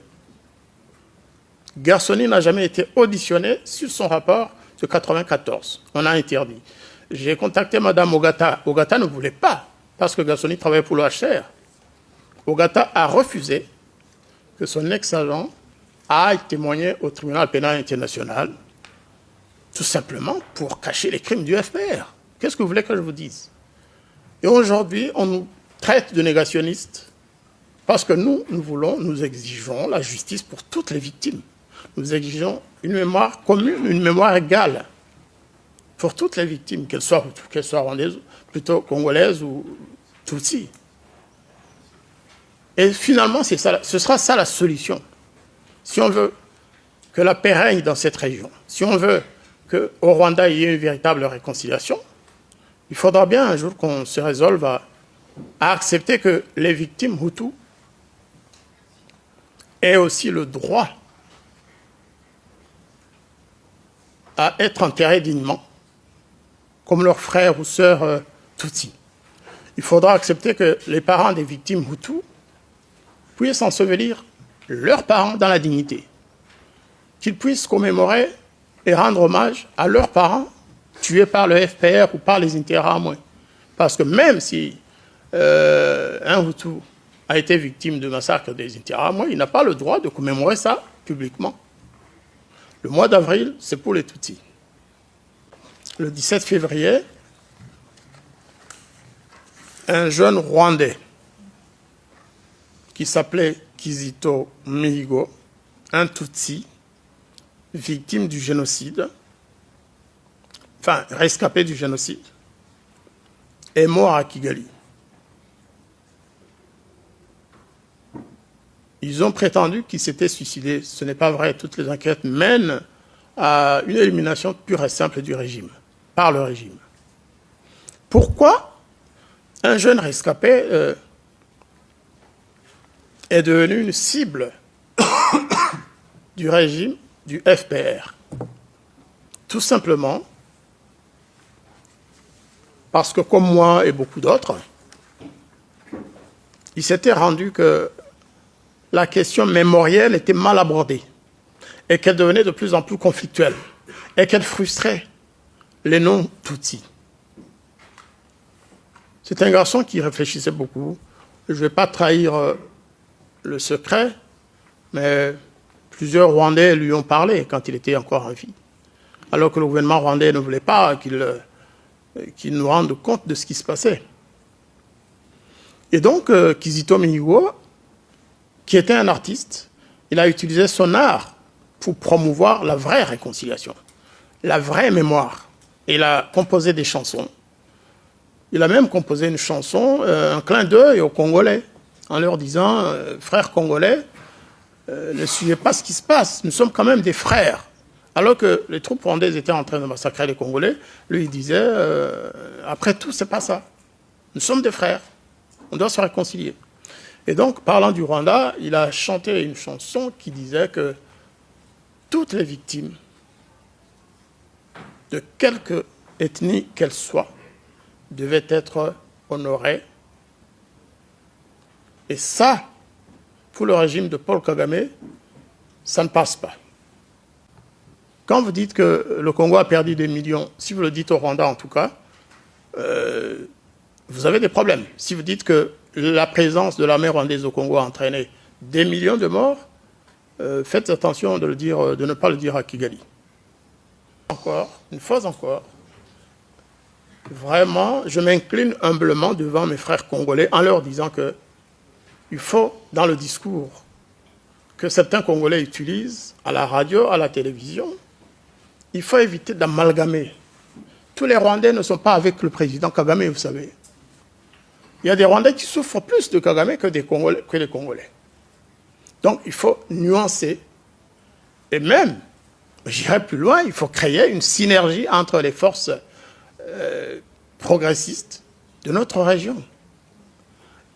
Garsoni n'a jamais été auditionné sur son rapport de 1994. On a interdit. J'ai contacté Mme Ogata. Ogata ne voulait pas, parce que Garsoni travaillait pour l'OHCR. Ogata a refusé que son ex-agent aille témoigner au tribunal pénal international, tout simplement pour cacher les crimes du FPR. Qu'est-ce que vous voulez que je vous dise? Et aujourd'hui, on nous traite de négationnistes parce que nous exigeons la justice pour toutes les victimes. Nous exigeons une mémoire commune, une mémoire égale pour toutes les victimes, qu'elles soient rwandaises, plutôt congolaises ou tutsis. Et finalement, ce sera ça la solution. Si on veut que la paix règne dans cette région, si on veut qu'au Rwanda il y ait une véritable réconciliation, il faudra bien un jour qu'on se résolve à accepter que les victimes Hutus aient aussi le droit à être enterrés dignement, comme leurs frères ou sœurs Tutsis. Il faudra accepter que les parents des victimes Hutus puissent ensevelir leurs parents dans la dignité, qu'ils puissent commémorer et rendre hommage à leurs parents tués par le FPR ou par les Interahamwe. Parce que même si un Hutu a été victime de massacre des Interahamwe, il n'a pas le droit de commémorer ça publiquement. Le mois d'avril, c'est pour les Tutsis. Le 17 février, un jeune Rwandais qui s'appelait Kizito Mihigo, un Tutsi, victime du génocide, enfin rescapé du génocide, est mort à Kigali. Ils ont prétendu qu'il s'était suicidé. Ce n'est pas vrai. Toutes les enquêtes mènent à une élimination pure et simple du régime, par le régime. pourquoi un jeune rescapé est devenu une cible du régime du FPR. Tout simplement parce que, comme moi et beaucoup d'autres, il s'était rendu que la question mémorielle était mal abordée et qu'elle devenait de plus en plus conflictuelle et qu'elle frustrait les non-Tutsis. C'est un garçon qui réfléchissait beaucoup. Je ne vais pas trahir le secret, mais plusieurs Rwandais lui ont parlé quand il était encore en vie, alors que le gouvernement rwandais ne voulait pas qu'il nous rende compte de ce qui se passait. Et donc, Kizito Mihigo, qui était un artiste, il a utilisé son art pour promouvoir la vraie réconciliation, la vraie mémoire. Il a composé des chansons. Il a même composé une chanson, un clin d'œil aux Congolais, en leur disant « Frères congolais, ne suivez pas ce qui se passe, nous sommes quand même des frères ». Alors que les troupes rwandaises étaient en train de massacrer les Congolais, lui il disait « Après tout, c'est pas ça. Nous sommes des frères, on doit se réconcilier ». Et donc, parlant du Rwanda, il a chanté une chanson qui disait que toutes les victimes, de quelque ethnie qu'elles soient, devaient être honorées. Et ça, pour le régime de Paul Kagame, ça ne passe pas. Quand vous dites que le Congo a perdu des millions, si vous le dites au Rwanda en tout cas, vous avez des problèmes. Si vous dites que la présence de l'armée rwandaise au Congo a entraîné des millions de morts, faites attention de ne pas le dire à Kigali. Encore, une fois encore, vraiment, je m'incline humblement devant mes frères congolais en leur disant que il faut, dans le discours que certains Congolais utilisent, à la radio, à la télévision, il faut éviter d'amalgamer. Tous les Rwandais ne sont pas avec le président Kagame, vous savez. Il y a des Rwandais qui souffrent plus de Kagame que les Congolais. Donc, il faut nuancer. Et même, j'irai plus loin, il faut créer une synergie entre les forces progressistes de notre région.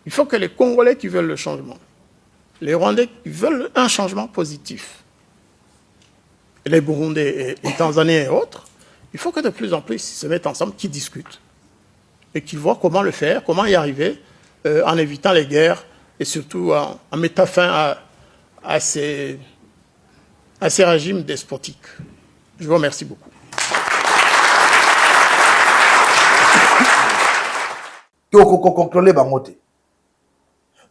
Il faut que les Congolais qui veulent le changement, les Rwandais qui veulent un changement positif, et les Burundais et Tanzaniens et autres, il faut que de plus en plus ils se mettent ensemble, qu'ils discutent et qu'ils voient comment le faire, comment y arriver en évitant les guerres et surtout en mettant fin à ces régimes despotiques. Je vous remercie beaucoup.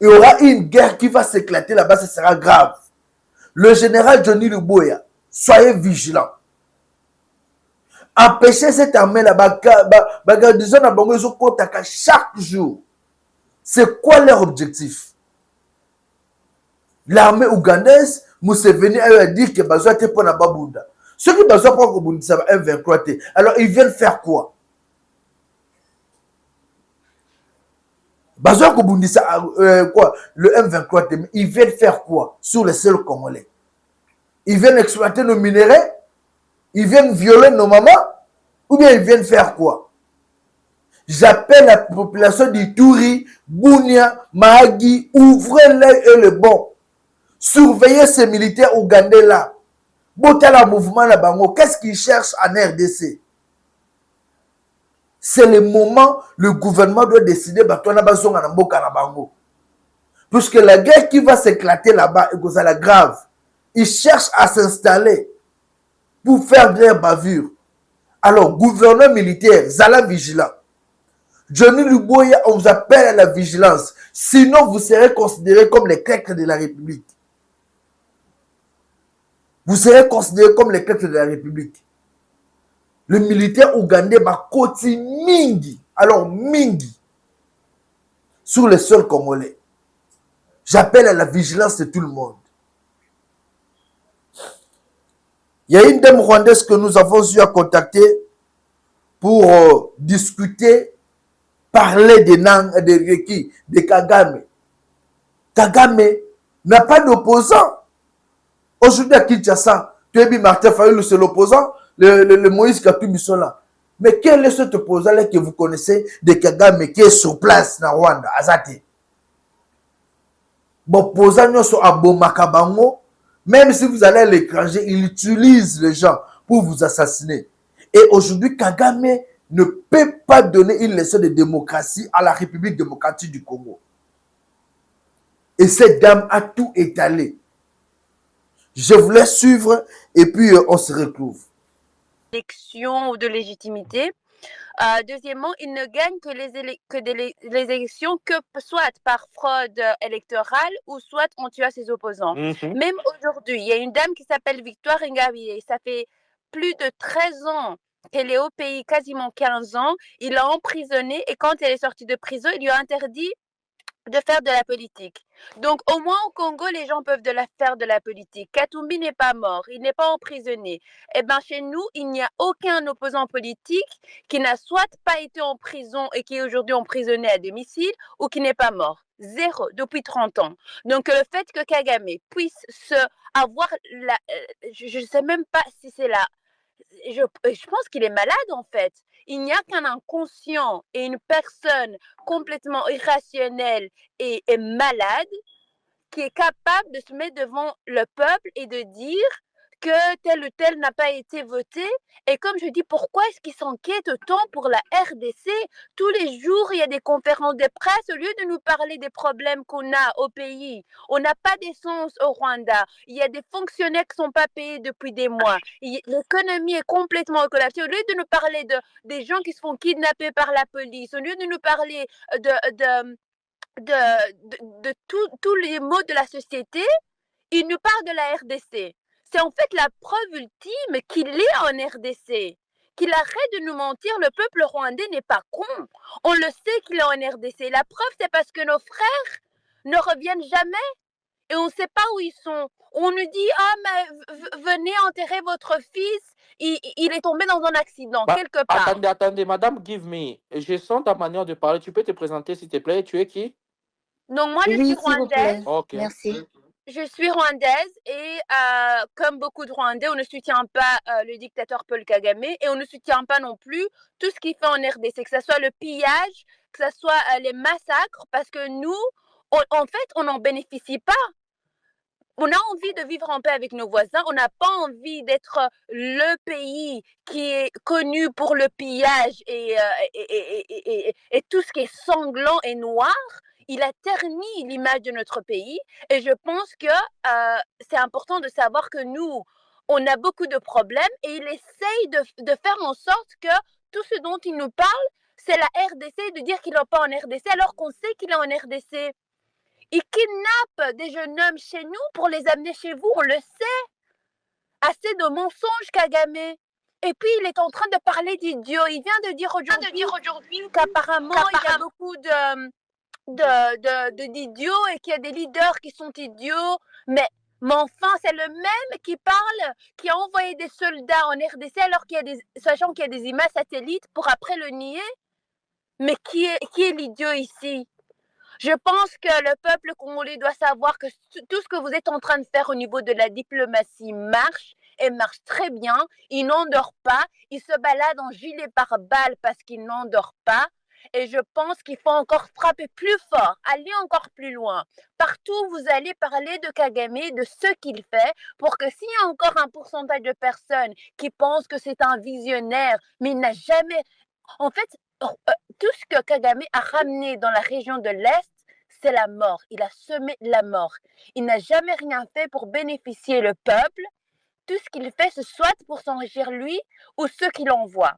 Il y aura une guerre qui va s'éclater là-bas, ce sera grave. Le général Johnny Luboya, soyez vigilants. Empêchez cette armée là-bas, chaque jour. C'est quoi leur objectif? L'armée ougandaise, Museveni a dit que Bazoua était pour la Babunda. Ceux qui Bazoua pour Babunda, ça va M23. Alors ils viennent faire quoi? Bazoua Kobundisa, quoi? Le M23, ils viennent faire quoi sur les sols congolais? Ils viennent exploiter nos minéraux? Ils viennent violer nos mamans? Ou bien ils viennent faire quoi? J'appelle la population d'Ituri, Bunia, Mahagi, ouvrez l'œil et le bon. Surveillez ces militaires ougandais là. Botala mouvement là bango, qu'est-ce qu'ils cherchent en RDC? C'est le moment, le gouvernement doit décider, puisque la guerre qui va s'éclater là-bas est la grave. Ils cherchent à s'installer pour faire des bavures. Alors, gouverneur militaire, Zala vigilant. Johnny Luboya, on vous appelle à la vigilance. Sinon, vous serez considérés comme les clercs de la République. Vous serez considérés comme les clercs de la République. Le militaire ougandais va continuer mingi, alors mingi, sur les sols congolais. J'appelle à la vigilance de tout le monde. Il y a une dame rwandaise que nous avons eu à contacter pour discuter, parler de Kagame. Kagame n'a pas d'opposant. Aujourd'hui à Kinshasa, tu as dit Martin Fayulu, c'est l'opposant. Le Moïse Katumbi sont là. Mais quel est cet opposant-là que vous connaissez de Kagame qui est sur place na Rwanda? Azate. Bon, opposant à Bomakabango, même si vous allez à l'étranger, il utilise les gens pour vous assassiner. Et aujourd'hui, Kagame ne peut pas donner une leçon de démocratie à la République démocratique du Congo. Et cette dame a tout étalé. Je voulais suivre et puis on se retrouve. Élection ou de légitimité. Deuxièmement, il ne gagne que les élections que soit par fraude électorale ou soit en tuant ses opposants. Même aujourd'hui, il y a une dame qui s'appelle Victoire Ingabire. Ça fait plus de 13 ans qu'elle est au pays, quasiment 15 ans. Il l'a emprisonnée et quand elle est sortie de prison, il lui a interdit de faire de la politique. Donc, au moins au Congo, les gens peuvent faire de la politique. Katumbi n'est pas mort, il n'est pas emprisonné. Eh bien, chez nous, il n'y a aucun opposant politique qui n'a soit pas été en prison et qui est aujourd'hui emprisonné à domicile ou qui n'est pas mort. Zéro, depuis 30 ans. Donc, le fait que Kagame puisse avoir je ne sais même pas si c'est là. Je pense qu'il est malade en fait. Il n'y a qu'un inconscient et une personne complètement irrationnelle et malade qui est capable de se mettre devant le peuple et de dire que tel ou tel n'a pas été voté. Et comme je dis, pourquoi est-ce qu'il s'inquiète autant pour la RDC? Tous les jours, il y a des conférences de presse. Au lieu de nous parler des problèmes qu'on a au pays, on n'a pas d'essence au Rwanda. Il y a des fonctionnaires qui ne sont pas payés depuis des mois. L'économie est complètement collapsée. Au lieu de nous parler des gens qui se font kidnapper par la police, au lieu de nous parler de tous les maux de la société, il nous parle de la RDC. C'est en fait la preuve ultime qu'il est en RDC. Qu'il arrête de nous mentir, le peuple rwandais n'est pas con. On le sait qu'il est en RDC. La preuve, c'est parce que nos frères ne reviennent jamais et on ne sait pas où ils sont. On nous dit, mais venez enterrer votre fils, il est tombé dans un accident, quelque part. Attendez, madame, give me. Je sens ta manière de parler. Tu peux te présenter, s'il te plaît. Tu es qui? Donc, moi, je suis rwandaise. Okay. Merci. Je suis rwandaise et comme beaucoup de Rwandais, on ne soutient pas le dictateur Paul Kagame et on ne soutient pas non plus tout ce qu'il fait en RDC, que ce soit le pillage, que ce soit les massacres, parce que nous, en fait, on n'en bénéficie pas. On a envie de vivre en paix avec nos voisins, on n'a pas envie d'être le pays qui est connu pour le pillage et tout ce qui est sanglant et noir. Il a terni l'image de notre pays et je pense que c'est important de savoir que nous, on a beaucoup de problèmes et il essaye de faire en sorte que tout ce dont il nous parle, c'est la RDC, de dire qu'il n'est pas en RDC alors qu'on sait qu'il est en RDC. Il kidnappe des jeunes hommes chez nous pour les amener chez vous, on le sait. Assez de mensonges, Kagame. Et puis, il est en train de parler d'idiots. Il vient de dire aujourd'hui qu'apparemment, il y a beaucoup d'idiots et qu'il y a des leaders qui sont idiots. Mais enfin, c'est le même qui parle, qui a envoyé des soldats en RDC alors sachant qu'il y a des images satellites pour après le nier. Mais qui est l'idiot ici? Je pense que le peuple congolais doit savoir que tout ce que vous êtes en train de faire au niveau de la diplomatie marche et marche très bien. Il n'endort pas, il se balade en gilet pare-balles parce qu'il n'endort pas. Et je pense qu'il faut encore frapper plus fort, aller encore plus loin. Partout, vous allez parler de Kagame, de ce qu'il fait, pour que s'il y a encore un pourcentage de personnes qui pensent que c'est un visionnaire, mais il n'a jamais... En fait, tout ce que Kagame a ramené dans la région de l'Est, c'est la mort. Il a semé la mort. Il n'a jamais rien fait pour bénéficier le peuple. Tout ce qu'il fait, c'est soit pour s'enrichir lui ou ceux qui l'envoient.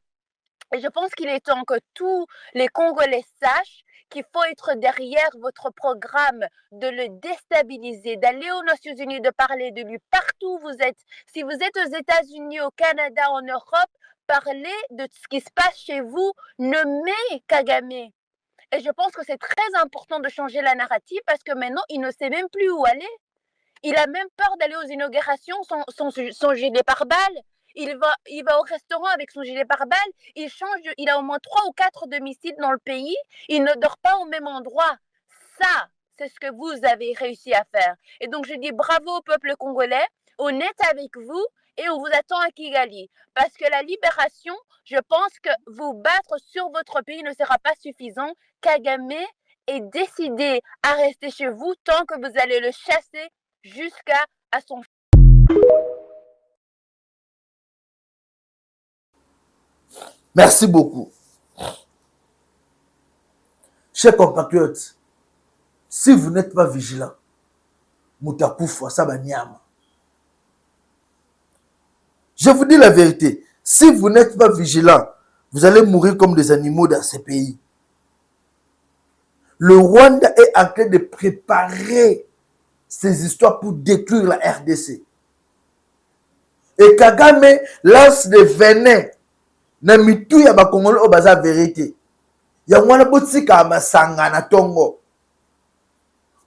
Et je pense qu'il est temps que tous les Congolais sachent qu'il faut être derrière votre programme, de le déstabiliser, d'aller aux Nations Unies, de parler de lui partout où vous êtes. Si vous êtes aux États-Unis, au Canada, en Europe, parlez de ce qui se passe chez vous, nommez Kagame. Et je pense que c'est très important de changer la narrative parce que maintenant, il ne sait même plus où aller. Il a même peur d'aller aux inaugurations son gilet pare-balles. Il va au restaurant avec son gilet pare-balles. Il a au moins 3 ou 4 domiciles dans le pays. Il ne dort pas au même endroit. Ça, c'est ce que vous avez réussi à faire. Et donc, je dis bravo au peuple congolais. honnête avec vous et on vous attend à Kigali. Parce que la libération, je pense que vous battre sur votre pays ne sera pas suffisant. Kagame est décidé à rester chez vous tant que vous allez le chasser jusqu'à son... Merci beaucoup. Chers compatriotes, si vous n'êtes pas vigilants, Moutakoufou, ça va nyama. Je vous dis la vérité. Si vous n'êtes pas vigilants, vous allez mourir comme des animaux dans ces pays. Le Rwanda est en train de préparer ces histoires pour détruire la RDC. Et Kagame lance des venins. Na mitu ya bakongolo o baza vérité. Ya mwana botika masanga na tongo.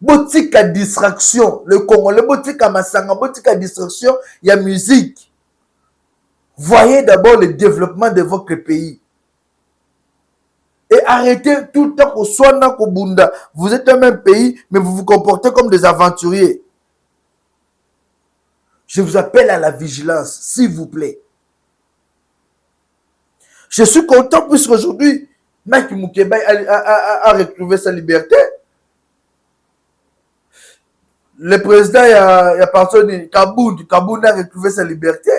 Botika distraction. Le Congolais botika masanga, botika distraction, il y a musique. Voyez d'abord le développement de votre pays. Et arrêtez tout le temps au Swana Kobunda. Vous êtes un même pays, mais vous vous comportez comme des aventuriers. Je vous appelle à la vigilance, s'il vous plaît. Je suis content puisqu'aujourd'hui, Mike Mukeba a retrouvé sa liberté. Le président a parti Kabound a retrouvé sa liberté.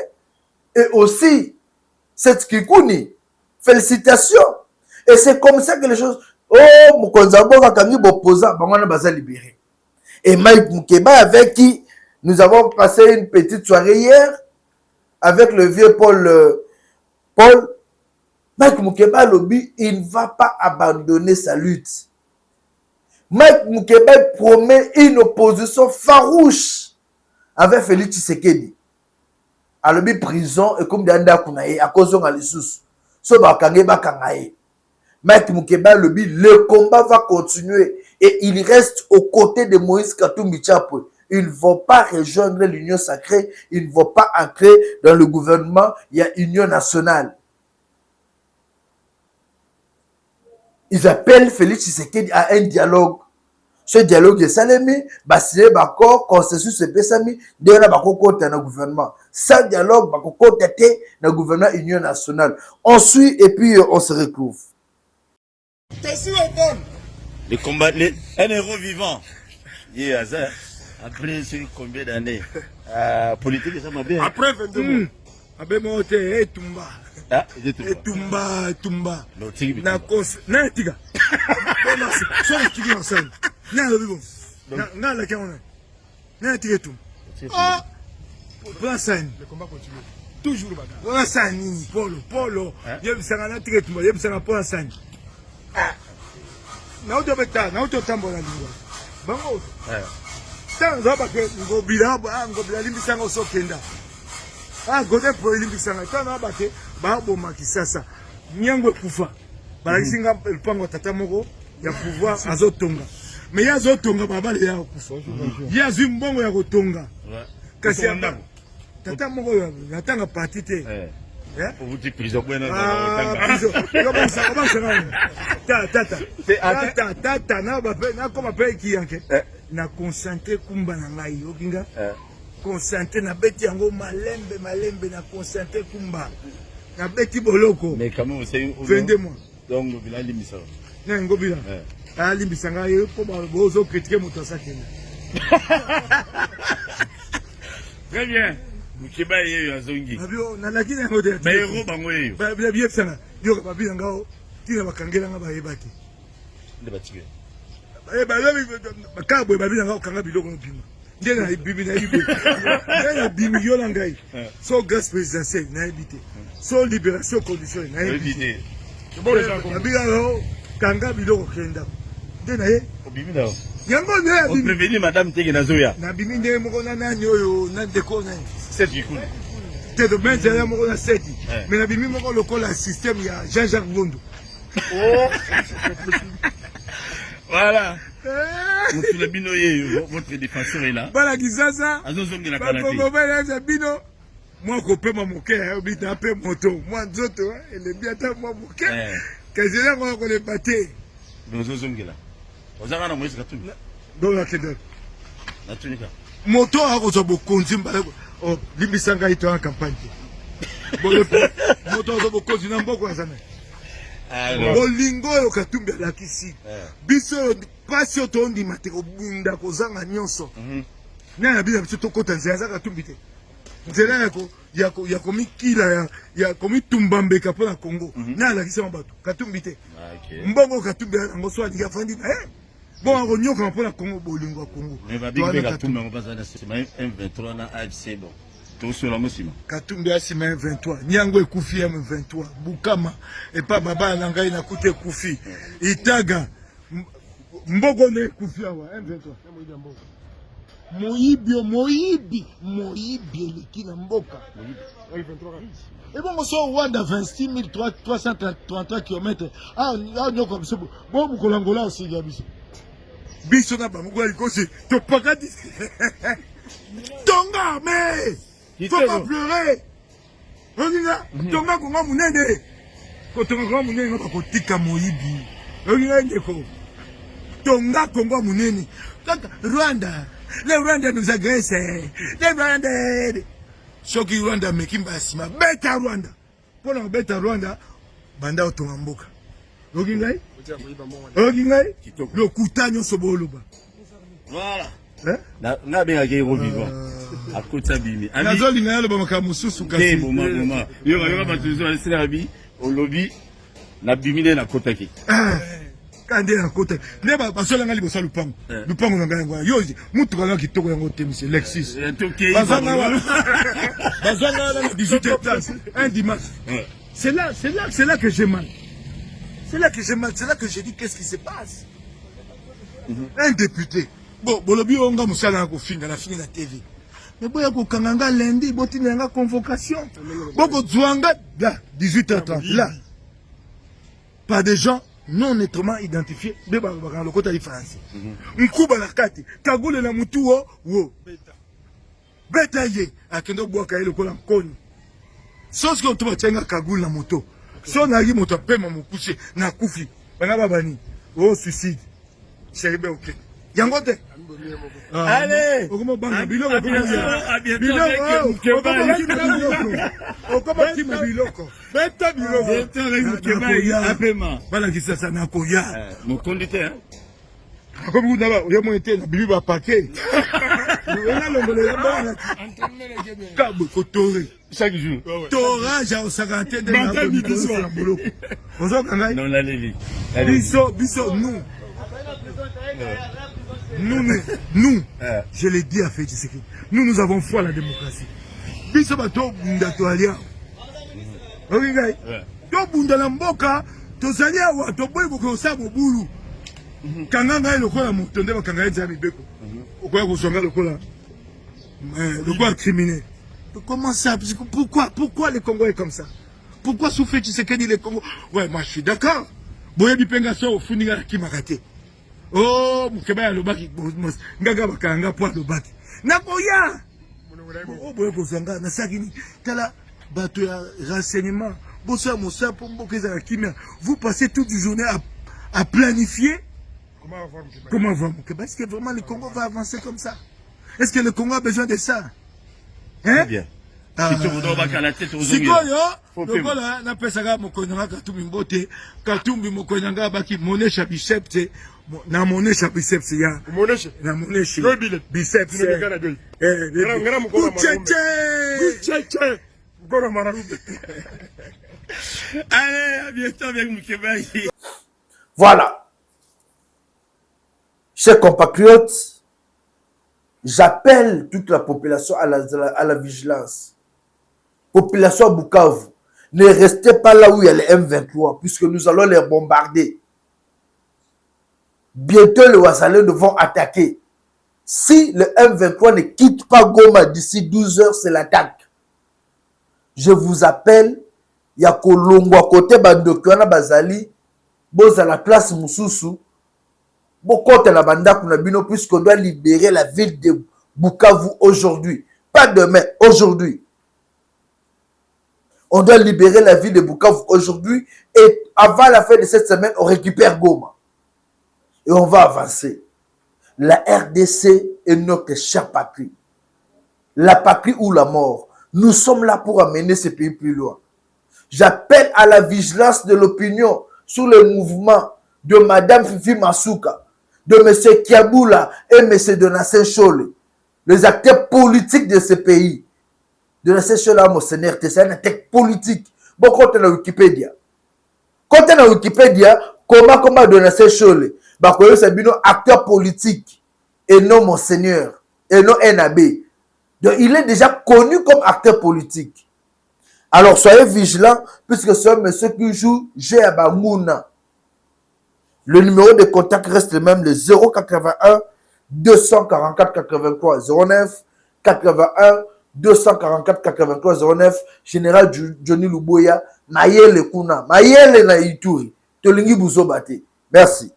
Et aussi, cette Kikouni, félicitations. Et c'est comme ça que les choses... Oh, Moukonzabo va quand même opposant, on va libérer. Et Mike Mukeba, avec qui nous avons passé une petite soirée hier, avec le vieux Paul, Mike Mukeba lobby, il ne va pas abandonner sa lutte. Mike Mukeba promet une opposition farouche avec Félix Tshisekedi. À lobby prison et comme d'anda kunaye à cause de l'issous. So bakange bakangaye. Mike Mukeba lobby, le combat va continuer et il reste aux côtés de Moïse Katumbi Tchapwe. Ils ne vont pas rejoindre l'union sacrée, ils ne vont pas entrer dans le gouvernement, il y a union nationale. Ils appellent Félix Tshisekedi à un dialogue. Ce dialogue est salami, basile bako, consensus et pesami, déjà bako kote dans le gouvernement. Sans dialogue, bako kote dans le gouvernement union nationale. On suit et puis on se retrouve. Les combats, un héros vivant. Il hasard. Après combien d'années politique, ça m'a bien. Après 22 mois. Après moi, et Tumba. Ah, et Tumba. Na tiga. Soit qui vient ensemble. Na la caméra. Na tiga tout. Ah. Le combat continue. Toujours bagarre. Pour Sani, Polo. Yem sangana tiga Tumba, yem sangana pour Sani. Na auto beta, na auto tambola lingua. Bango. Tant za ba ke ngobila limbisanga osokenda. Ah, gote pour limbisanga. Tant na ba ke ba boma kisasa. Nyango kufa. Ba isinga pango tata moko ya pouvoir azotonga. Mais ya zotonga baba le ya kufa. Ya zimbongo ya kotonga. Kasi tata moko ya natanga parti te. Pour vous dire prison buena. Tata na koma pe ki yanke. Na concentré kumba na ngai okinga. Concentré na beti yango malembe na concentré kumba. Na beti boloko. Mais quand même c'est 22 mois. Donc bila limisa. Na ngobila. Ah limbisa ngai ko ba bozo critiquer moto sakena. Très bien. Mukeba yeyo azongi. Babio na lakini ngote. Ba héros bango yeyo. Ba bien sana. Yo ka babila ngao tina bakangela nga ba yebaki. Nde batige. Bakabwe babila ngao kanga biloko nopima. Ndena bibi na ibe. Ndena bimilio na ngai. So grâce présidentielle na habité. So libération conditionnelle na habité. Babila ngao kanga biloko kenda. Ndena ye Obimi na. Yango ne On prévenir madame teke na zoya. na bimi nde moko na nani oyo na deko na. C'est du coup. Te de ben jala moko na seti. Mais na bimi moko lokola système ya Jean-Jacques Ngondo. Oh. Voilà. Monsieur Bino yeyo, votre défenseur est là. Bala kisasa. Azozongi na kanate. Bako bala bino. Moi kopema moke obita pe moto. Moi nzoto ele biata moi moke. Kazela ngo ko le baté. Azozongi là. Ozanga na Moïse Katumbi. Dans la tête. Na tunika. moto akozwa bokonzi mbala limbisa ngai to en campagne moto akozwa bokonzi na mboko azana bolingo oyo Katumbi alakisi biso pasi oyo tondima te kobunda kozanga nyonso nana bisa biso tokota nzela aza Katumbi te nzela ya komikila ya komitumba mbeka mpona Congo nana alakisama bato Katumbi te mbongo Katumbi yango so alingi afandi na bon akonyoka mpona Congo bolingo ya Congo M23 na AFC bon tosola mosima Katumbi asima M23 nyango ekufi M23 Bukama epa baba na ngai na kute ekufi Itaga mbogo ne ekufi awa M23 moyibi eleki na mboka et bon so Rwanda 26333 km nyoko biso bo bukolangola aussi ya biso na bango likosi to pakati tonga mais faut pas pleurer. Regarde, tonga konga munene. Ko tonga konga munene ko kotika moyibi. Regarde ndeko. Tonga konga munene. Rwanda, les Rwanda nous agressent. Les Rwanda. Shoki Rwanda mekimba sima beta Rwanda. Pona beta Rwanda banda otonga mboka. Regarde. Regarde. Le kutanyo soboloba. Voilà. Na bien avec héros vivant. À côté bimi. Nazoli na yalo bamaka mususu kasi. Bon. Yo batuzo na sinabi au lobby na bimine na kotaki. Kande na kotaki. Neba basola ngali bosa lupango. Lupango na ngai ngwa. Yo mutu kala kitoko yango te monsieur Lexis. Bazanga na 18h un dimanche. C'est là que j'ai mal. C'est là que j'ai dit qu'est-ce qui se passe. Un député. Bon, bolobi onga musala ko finga na finga na TV. Mais boya ko kanganga lundi boti nga convocation. Boko zwanga là 18h30 là. Pas des gens non nettement identifiés de ba le côté de France. Nkuba la kati, kagule na mutu wo. Beta ye akendo boka ile ko la nkoni. Sosi ko tuba chenga kagule na moto. So na yi moto pema mukuse na kufi. Bana babani. Oh suicide. Cheribe OK. Yangote. Allez, okoma banga biloko à bientôt beta biloko apema bala kisasa na koya mokondite hein akomi kuna ba oya moete na bibi ba paquet ona longolo ya bana kabo kotore chaque jour torage au sagante de na boloko ozoka ngai non la leli biso nous, je l'ai dit à Félix Tshisekedi, nous avons foi à la démocratie. Biso bato bunda to alia. Okingai. To bunda na mboka, to zalia wa to boy boko sa bobulu. Kanganga lokola moto nde bakanga nza bibeko. Okoya ko zonga lokola lokola criminel. Comment ça? Pourquoi les Congolais comme ça? Pourquoi sous Félix Tshisekedi les Congolais? Ouais, moi je suis d'accord. Boye bipenga so ofuninga kimakate. Oh, mukeba lobaki ngaga bakanga po lobaki. Nakoya. Oh boye kozanga na sakini tala bato ya renseignement. Bossa Moussa pour mbokeza kimia. Vous passez toute une journée à planifier comment va Mukeba. Est-ce que vraiment le Congo va avancer comme ça? Est-ce que le Congo a besoin de ça? Hein? Bien. Sikoyo lokola na pesaka mokonanga Katumbi mbote Katumbi mokonanga baki monesha biceps na monesha biceps ya monesha na monesha biceps ngara mukoma bucheche ngora mararube. Allez, à bientôt avec Mukeba. Voilà, chers compatriotes, j'appelle toute la population à la vigilance. Population Bukavu, ne restez pas là où il y a les M23, puisque nous allons les bombarder. Bientôt, les Ouazalais vont attaquer. Si le M23 ne quitte pas Goma d'ici 12 heures, c'est l'attaque. Je vous appelle, il y a Kolongo à côté Bandokwana Bazali, Boza la place Moussousou, Bokote la Banda Kunabino, puisqu'on doit libérer la ville de Bukavu aujourd'hui. Pas demain, aujourd'hui. On doit libérer la ville de Bukavu aujourd'hui et avant la fin de cette semaine, on récupère Goma. Et on va avancer. La RDC est notre chère patrie. La patrie ou la mort. Nous sommes là pour amener ce pays plus loin. J'appelle à la vigilance de l'opinion sur le mouvement de Madame Fifi Masuka, de M. Kiaboula et M. Donatien Chole, les acteurs politiques de ce pays. Donatien Chole, c'est un acteur politique. Bon, quand on a Wikipédia. Quand on a Wikipédia, comment Donatien Chole, c'est un acteur politique et non monseigneur, et non NAB. Donc, il est déjà connu comme acteur politique. Alors, soyez vigilants, puisque c'est un monsieur qui joue Géabamouna. Le numéro de contact reste le même, le 081 244 83 09, 81 244 83 09, Général Johnny Luboya, Mayele Kuna, Mayele na Ituri, Tolingi Bouzobate. Merci.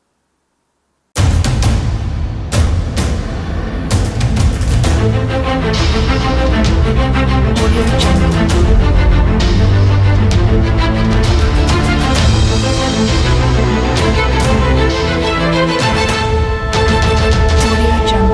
Audio Jungle.